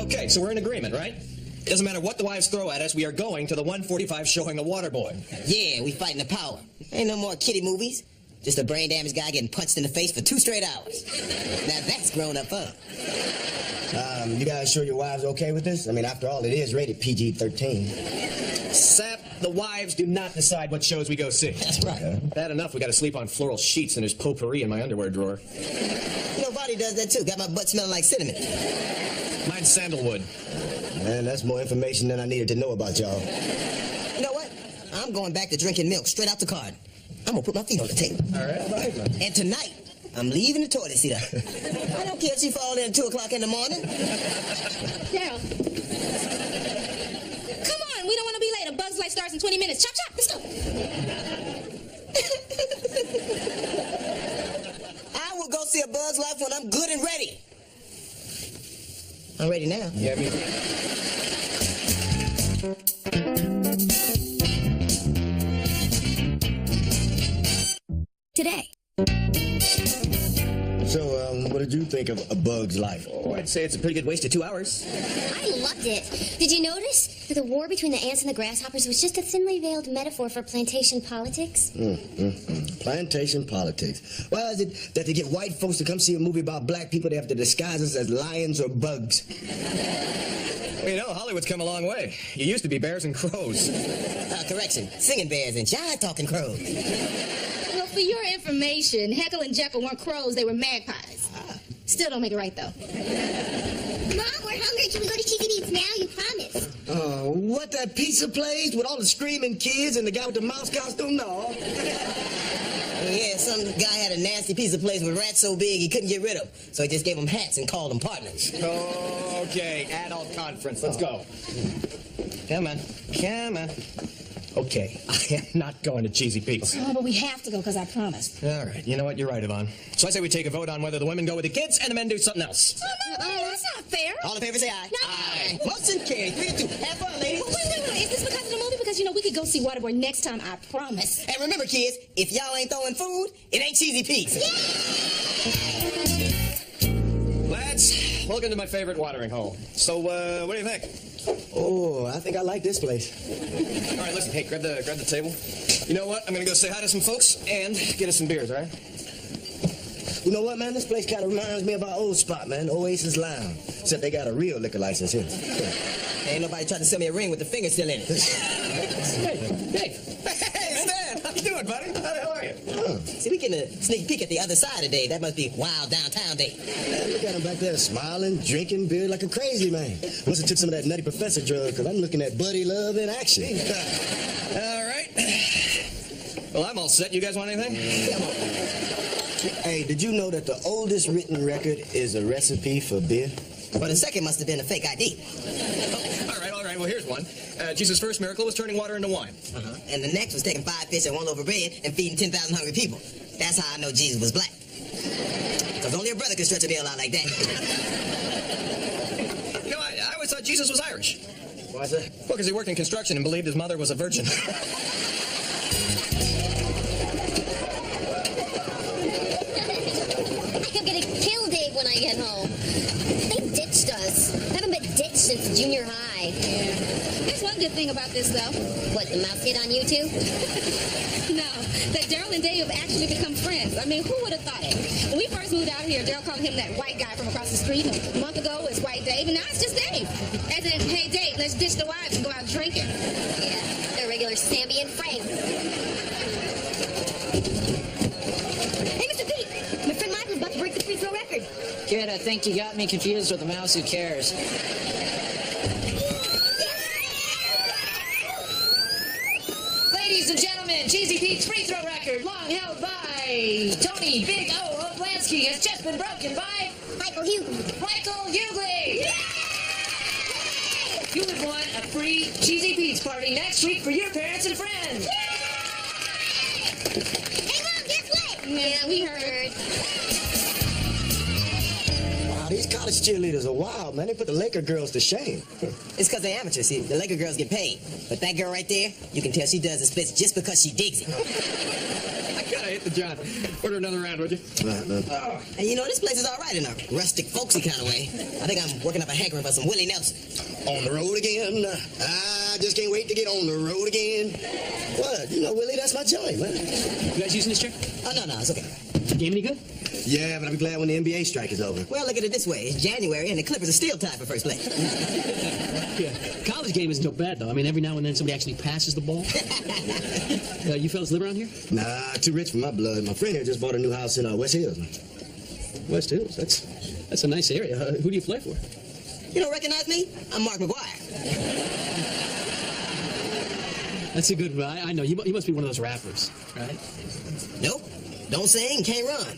Okay, so we're in agreement, right? Doesn't matter what the wives throw at us, we are going to the 145 showing of Waterboy. Yeah, we fighting the power. Ain't no more kiddie movies. Just a brain-damaged guy getting punched in the face for 2 straight hours. Now that's grown-up fun. You guys sure your wives okay with this? I mean, after all, it is rated PG-13. Sap, the wives do not decide what shows we go see. That's right. Bad enough we gotta sleep on floral sheets and there's potpourri in my underwear drawer. You know, Bonnie does that too. Got my butt smelling like cinnamon. Mine's sandalwood. Man, that's more information than I needed to know about y'all. You know what? I'm going back to drinking milk straight out the carton. I'm gonna put my feet on the table. All right, man. And tonight, I'm leaving the toilet seat up. I don't care if she falls in at 2 o'clock in the morning. Darryl. Come on, we don't want to be late. A Bug's Life starts in 20 minutes. Chop, chop, let's go. I will go see A Bug's Life when I'm good and ready. I'm ready now. Yeah, me. Today. So, what did you think of A Bug's Life? Oh, I'd say it's a pretty good waste of 2 hours. I loved it. Did you notice that the war between the ants and the grasshoppers was just a thinly veiled metaphor for plantation politics? Plantation politics. Why is it that to get white folks to come see a movie about black people, they have to disguise us as lions or bugs? Well, you know, Hollywood's come a long way. You used to be bears and crows. Correction, singing bears and jive-talking crows. Well, for your information, Heckle and Jekyll weren't crows, they were magpies. Still don't make it right, though. Mom, we're hungry. Can we go to Cheesy Beats now? You promised. Oh, what, that pizza place with all the screaming kids and the guy with the mouse costume? No. Yeah, some guy had a nasty piece of place with rats so big he couldn't get rid of them. So he just gave them hats and called them partners. Okay, adult conference. Let's go. Come on. Come on. Okay, I am not going to Cheesy Pete's. Oh, but we have to go because I promised. All right, you know what? You're right, Yvonne. So I say we take a vote on whether the women go with the kids and the men do something else. Oh, no, that's not fair. All in favor say aye. No. Aye. Motion carried. 3-2. Have fun, ladies. Wait. Is this because of the movie? Because, you know, we could go see Waterboy next time, I promise. And remember, kids, if y'all ain't throwing food, it ain't Cheesy Pete's. Lads, welcome to my favorite watering hole. So, what do you think? Oh, I think I like this place. All right, listen, hey, grab the table. You know what? I'm gonna go say hi to some folks and get us some beers, all right? You know what, man? This place kind of reminds me of our old spot, man, Oasis Lounge. Except they got a real liquor license here. Ain't nobody trying to sell me a ring with the finger still in it. Hey, Stan, how you doing, buddy? How the hell are you? See, we getting a sneak peek at the other side of day. That must be wild downtown day. Man, look at him back there smiling, drinking beer like a crazy man. Must have took some of that Nutty Professor drug, because I'm looking at Buddy Love in action. All right. Well, I'm all set. You guys want anything? Hey, did you know that the oldest written record is a recipe for beer? Well, the second must have been a fake ID. All right. Well, here's one. Jesus' first miracle was turning water into wine. And the next was taking 5 fish and 1 loaf of bread and feeding 10,000 hungry people. That's how I know Jesus was black. Because only a brother could stretch a meal out like that. You know, I always thought Jesus was Irish. Why's that? Well, because he worked in construction and believed his mother was a virgin. I'm gonna kill Dave when I get home. They ditched us. Haven't been ditched since junior high. There's one good thing about this, though. What, the mouse hit on you too? No, that Darryl and Dave have actually become friends. I mean, who would have thought it? When we first moved out here, Darryl called him that white guy from across the street. A month ago, it's White Dave, and now it's just Dave. As in, hey, Dave, let's ditch the wives and go out drinking. Yeah, they're regular Sammy and Frank. Hey, Mr. Pete! My friend Mike was about to break the free throw record. Kid, I think you got me confused with the mouse who cares. Ladies and gentlemen, Cheesy Pete's free throw record, long held by Tony Big O Oblansky, has just been broken by Michael Hughley. Michael Hughley. You have won a free Cheesy Pete's party next week for your parents and friends. Hey, Mom, guess what? Yeah, we heard. Wow, these college cheerleaders are wild, man. They put the Laker girls to shame. It's because they're amateurs. See, the Laker girls get paid. But that girl right there, you can tell she does the splits just because she digs it. I gotta hit the John. Order another round, would you? No. And you know, this place is all right in a rustic, folksy kind of way. I think I'm working up a hankering for some Willie Nelson. On the road again. I just can't wait to get on the road again. What? You know, Willie, that's my joint, man. You guys using this chair? Oh, no, it's okay. Game any good? Yeah, but I'll be glad when the NBA strike is over. Well, look at it this way. It's January, and the Clippers are still tied for first place. Yeah. College game isn't so bad, though. I mean, every now and then somebody actually passes the ball. You fellas live around here? Nah, too rich for my blood. My friend here just bought a new house in West Hills. West Hills? That's a nice area. Who do you play for? You don't recognize me? I'm Mark McGuire. That's a good one. I know. You must be one of those rappers, right? Nope. Don't sing, can't run.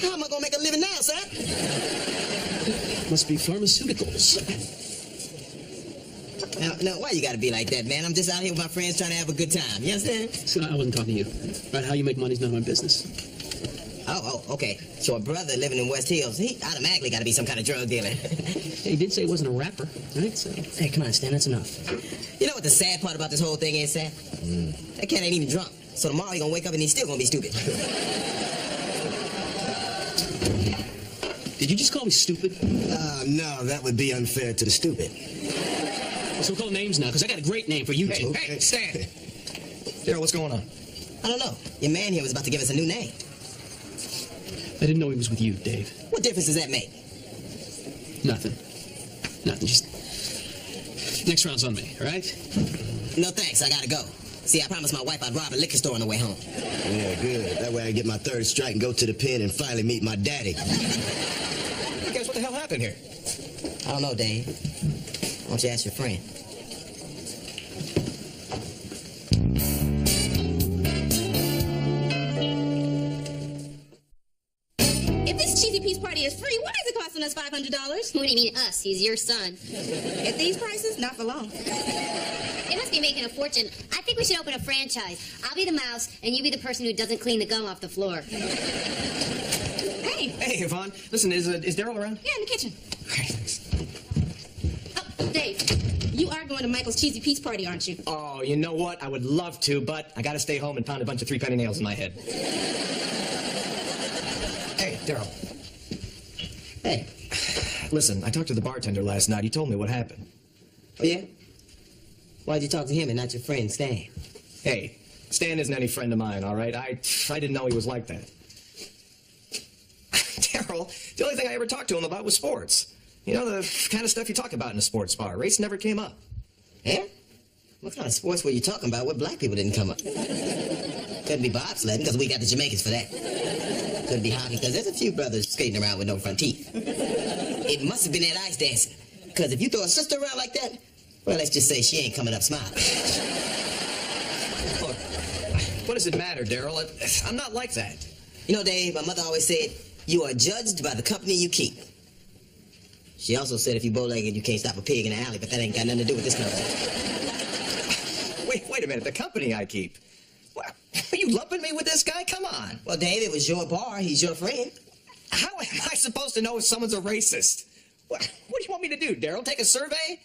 How am I gonna make a living now, son? Must be pharmaceuticals. Now, why you gotta be like that, man? I'm just out here with my friends trying to have a good time. You understand? So I wasn't talking to you. Right? How you make money's none of my business. Oh, okay. So a brother living in West Hills, he automatically gotta be some kind of drug dealer. Hey, he did say he wasn't a rapper, right? So... Hey, come on, Stan, that's enough. You know what the sad part about this whole thing is, Sam? That cat ain't even drunk. So tomorrow he gonna wake up and he's still gonna be stupid. Did you just call me stupid? No, that would be unfair to the stupid. So we'll call names now, because I got a great name for you two. Hey, Stan. Darryl, what's going on? I don't know. Your man here was about to give us a new name. I didn't know he was with you, Dave. What difference does that make? Nothing. Just... Next round's on me, all right? No thanks, I gotta go. See, I promised my wife I'd rob a liquor store on the way home. Yeah, good. That way I get my third strike and go to the pen and finally meet my daddy. Hey, guys, what the hell happened here? I don't know, Dave. Why don't you ask your friend? If this cheesy peach party is free, why is it costing us $500? What do you mean us? He's your son. At these prices, not for long. They must be making a fortune. I think we should open a franchise. I'll be the mouse, and you be the person who doesn't clean the gum off the floor. Hey. Hey, Yvonne. Listen, is Darryl around? Yeah, in the kitchen. Okay, thanks. Oh, Dave, you are going to Michael's cheesy peach party, aren't you? Oh, you know what? I would love to, but I gotta stay home and pound a bunch of three-penny nails in my head. Hey, Darryl. Hey. Listen, I talked to the bartender last night. He told me what happened. Oh, yeah? Why'd you talk to him and not your friend, Stan? Hey, Stan isn't any friend of mine, all right? I didn't know he was like that. Darryl, the only thing I ever talked to him about was sports. You know, the kind of stuff you talk about in a sports bar. Race never came up. Yeah? What kind of sports were you talking about where black people didn't come up? Couldn't be bobsledding, because we got the Jamaicans for that. Couldn't be hockey, because there's a few brothers skating around with no front teeth. It must have been that ice dancing, because if you throw a sister around like that, well, let's just say she ain't coming up smiling. Look, what does it matter, Darryl? I'm not like that. You know, Dave, my mother always said, you are judged by the company you keep. She also said if you bow-legged, you can't stop a pig in the alley, but that ain't got nothing to do with this conversation. Wait a minute. The company I keep. What? Are you lumping me with this guy? Come on. Well, Dave, it was your bar. He's your friend. How am I supposed to know if someone's a racist? What do you want me to do, Darryl? Take a survey?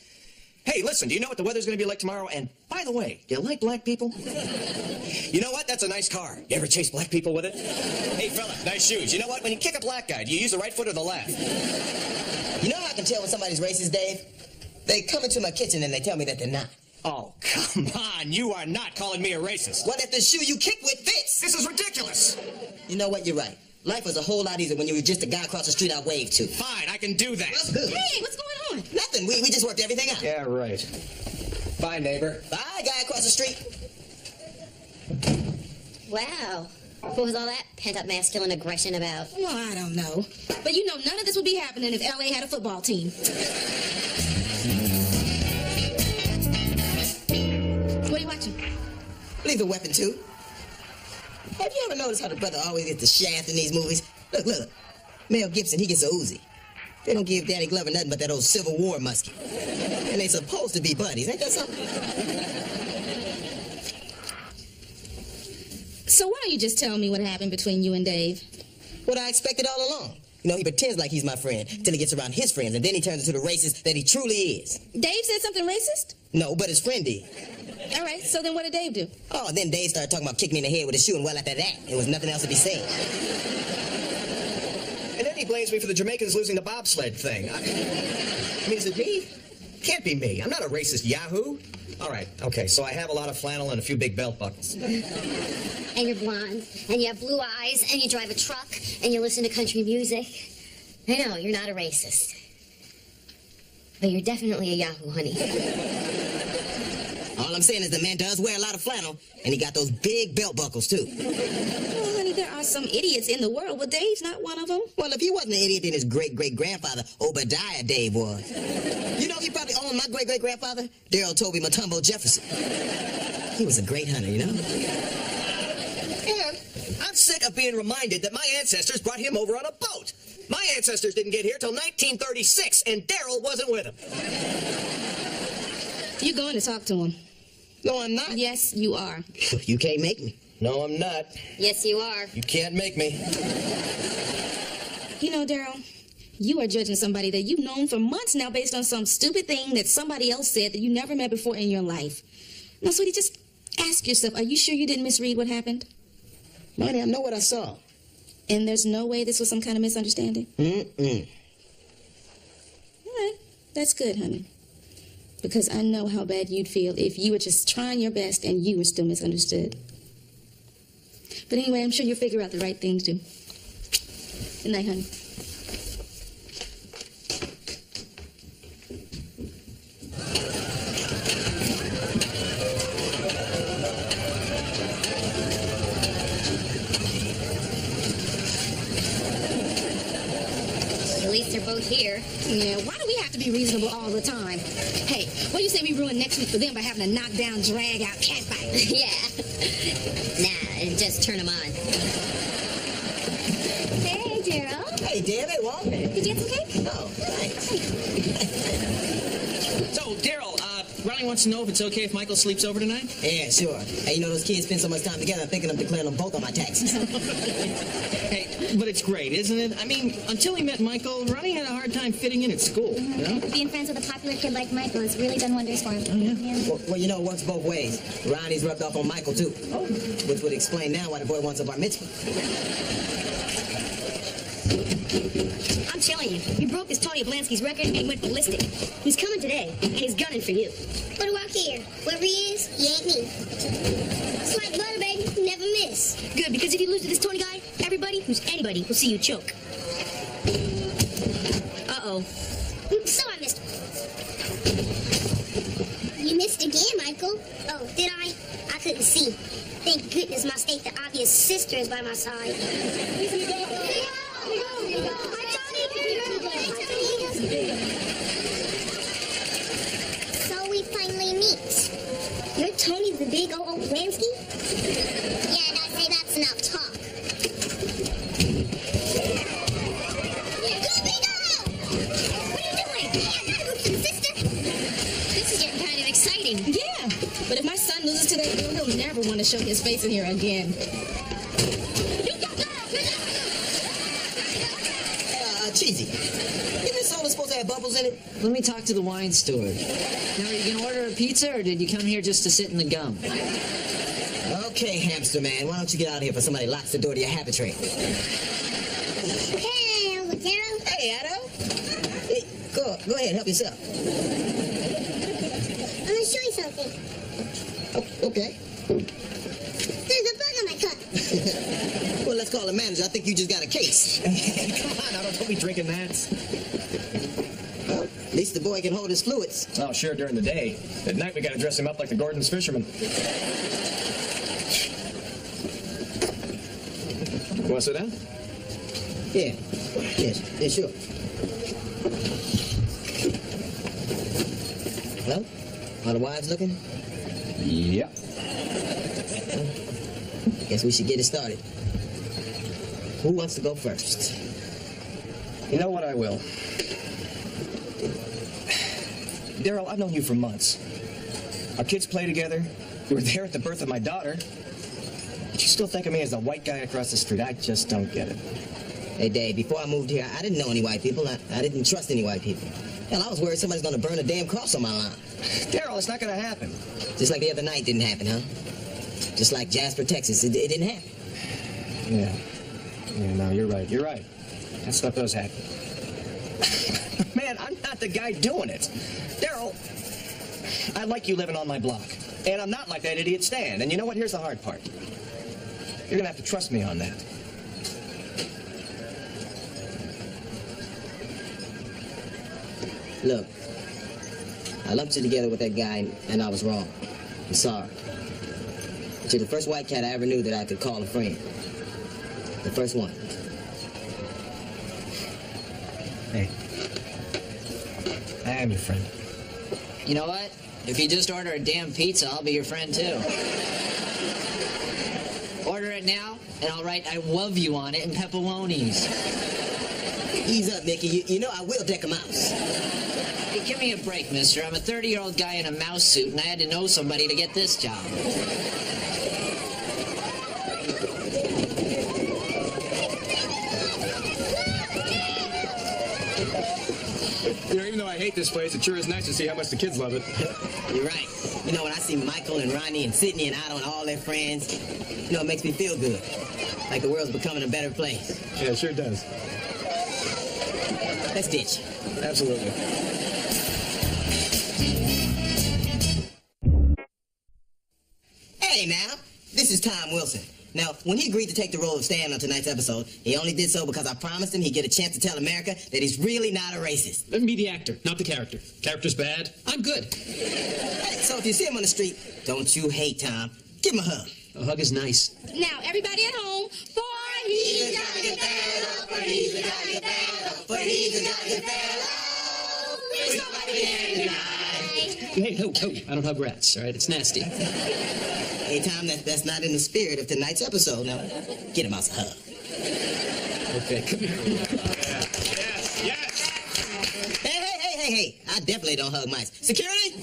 Hey, listen, do you know what the weather's going to be like tomorrow? And by the way, do you like black people? You know what? That's a nice car. You ever chase black people with it? Hey, fella, nice shoes. You know what? When you kick a black guy, do you use the right foot or the left? You know how I can tell when somebody's racist, Dave? They come into my kitchen and they tell me that they're not. Oh, come on. You are not calling me a racist. What if the shoe you kick with fits? This is ridiculous. You know what? You're right. Life was a whole lot easier when you were just a guy across the street I waved to. Fine, I can do that. Hey, what's going on? Nothing. We just worked everything out. Yeah, right. Bye, neighbor. Bye, guy across the street. Wow. What was all that pent-up masculine aggression about? Well, I don't know. But you know, none of this would be happening if L.A. had a football team. What are you watching? Lethal Weapon 2. Have you ever noticed how the brother always gets the shaft in these movies? Look. Mel Gibson, he gets a Uzi. They don't give Danny Glover nothing but that old Civil War musket. And they supposed to be buddies. Ain't that something? So why don't you just tell me what happened between you and Dave? What I expected all along. You know, he pretends like he's my friend till he gets around his friends, and then he turns into the racist that he truly is. Dave said something racist? No, but his friend did. All right, so then what did Dave do? Oh, then Dave started talking about kicking me in the head with a shoe, and well, after that, there was nothing else to be said. And then he blames me for the Jamaicans losing the bobsled thing. I mean, is it me? Can't be me. I'm not a racist yahoo. All right, okay, so I have a lot of flannel and a few big belt buckles. And you're blonde, and you have blue eyes, and you drive a truck, and you listen to country music. I know, you're not a racist. But you're definitely a yahoo, honey. All I'm saying is the man does wear a lot of flannel, and he got those big belt buckles, too. Well, honey, there are some idiots in the world, but Dave's not one of them. Well, if he wasn't an idiot, then his great-great-grandfather, Obadiah Dave, was. You know, he probably owned my great-great-grandfather, Darryl Toby Matumbo Jefferson. He was a great hunter, you know? And I'm sick of being reminded that my ancestors brought him over on a boat. My ancestors didn't get here till 1936, and Darryl wasn't with them. You're going to talk to him. No, I'm not. Yes, you are. You can't make me. No, I'm not. Yes, you are. You can't make me. You know, Darryl, you are judging somebody that you've known for months now based on some stupid thing that somebody else said that you never met before in your life. Now, sweetie, just ask yourself, are you sure you didn't misread what happened? Money, I know what I saw. And there's no way this was some kind of misunderstanding? Mm-mm. All right, that's good, honey. Because I know how bad you'd feel if you were just trying your best and you were still misunderstood. But anyway, I'm sure you'll figure out the right thing to do. Good night, honey. At least they're both here. Yeah, why do we have to be reasonable all the time? Hey, what do you say we ruin next week for them by having a knockdown, drag-out cat fight? Yeah. Nah, just turn them on. Hey, Darryl. Hey, damn it, Walt. Did you get some cake? No, thanks. So, Darryl, Ronnie wants to know if it's okay if Michael sleeps over tonight? Yeah, sure. Hey, you know those kids spend so much time together, I'm thinking of declaring them both on my taxes. Hey, but it's great, isn't it? I mean, until he met Michael, Ronnie had a hard time fitting in at school, you know? Being friends with a popular kid like Michael has really done wonders for him. Oh, yeah? Well, you know, it works both ways. Ronnie's rubbed off on Michael, too. Which would explain now why the boy wants a bar mitzvah. I'm telling you, you broke this Tony Oblansky's record and he went ballistic. He's coming today, and he's gunning for you. What do I care? Whoever he is, he ain't me. It's like butter, baby. Never miss. Good, because if you lose to this Tony guy, everybody who's anybody will see you choke. Uh-oh. So I missed. You missed again, Michael. Oh, did I? I couldn't see. Thank goodness my state the obvious sister is by my side. So we finally meet. You're Tony the big old Lansky? Yeah, and I say that's enough talk. Go big O! What are you doing? Hey, I gotta go to the sister. This is getting kind of exciting. Yeah, but if my son loses today, he'll never want to show his face in here again. Cheesy. Isn't this soda supposed to have bubbles in it? Let me talk to the wine steward. Now, are you going to order a pizza, or did you come here just to sit in the gum? Okay, hamster man, why don't you get out of here before somebody locks the door to your habit train? Hey, Uncle Darryl. Hey, Addo. Hey, go ahead, help yourself. I'm gonna show you something. Oh, okay. There's a bug on my cup. Well, let's call the manager. I think you just got a case. Come on, now, don't be drinking that. Well, at least the boy can hold his fluids. Oh, sure, during the day. At night, we gotta dress him up like the Gordon's fisherman. You wanna sit down? Yeah. Yes, sure. Well, are the wives looking? Yeah. Guess we should get it started. Who wants to go first? You know what, I will. Darryl, I've known you for months. Our kids play together. You were there at the birth of my daughter. But you still think of me as the white guy across the street. I just don't get it. Hey, Dave, before I moved here, I didn't know any white people. I didn't trust any white people. Hell, I was worried somebody's gonna burn a damn cross on my lawn. Darryl, it's not gonna happen. Just like the other night didn't happen, huh? Just like Jasper, Texas, it didn't happen. Yeah, no, you're right. You're right. That stuff does happen. Man, I'm not the guy doing it. Darryl, I like you living on my block. And I'm not like that idiot Stan. And you know what? Here's the hard part. You're gonna have to trust me on that. Look, I lumped you together with that guy, and I was wrong. I'm sorry. But you're the first white cat I ever knew that I could call a friend. The first one. Hey, I am your friend. You know what? If you just order a damn pizza, I'll be your friend too. Order it now, and I'll write "I love you" on it in pepperonis. Ease up, Mickey. You know I will deck a mouse. Hey, give me a break, mister. I'm a 30-year-old guy in a mouse suit, and I had to know somebody to get this job. You know, even though I hate this place, it sure is nice to see how much the kids love it. You're right. You know, when I see Michael and Ronnie and Sydney and Otto and all their friends, you know, it makes me feel good. Like the world's becoming a better place. Yeah, it sure does. Let's ditch. Absolutely. Hey, now. This is Tom Wilson. Now, when he agreed to take the role of Stan on tonight's episode, he only did so because I promised him he'd get a chance to tell America that he's really not a racist. Let me be the actor, not the character. Character's bad. I'm good. Hey, so if you see him on the street, don't you hate Tom. Give him a hug. A hug is nice. Now, everybody at home, for he's got to get fellow, for he's got to get fellow, for he's got to get fellow. There's nobody there tonight. Hey, I don't hug rats, all right? It's nasty. Hey, Tom, that's not in the spirit of tonight's episode. Now, get him out a hug. Okay, come here. Yes, yes. Hey. I definitely don't hug mice. Security?